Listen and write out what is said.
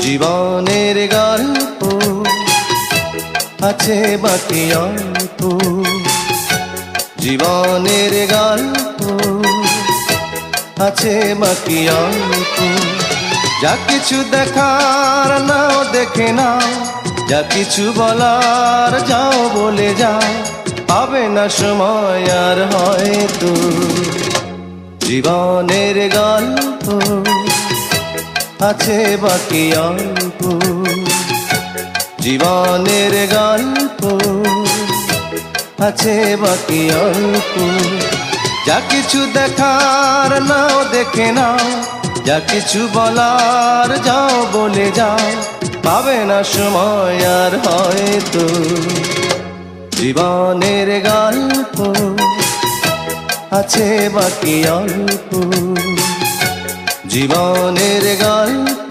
জীবনের গল্প আছে বাকি অল্প, জীবনের গল্প আছে বাকি অল্প। যা কিছু দেখার নাও দেখে নাও, যা কিছু বলার যাও বলে যাও, পাবে না সময় আর হয়তো। জীবনের গল্প আছে বাকি অল্প, জীবনের গল্প আছে বাকি অল্প। যা কিছু দেখার নাও দেখে নাও, যা কিছু বলার যাও বলে যাও, পাবে না সময় আর হয়তো। জীবনের গল্প আছে বাকি অল্প, জীবনের গল্প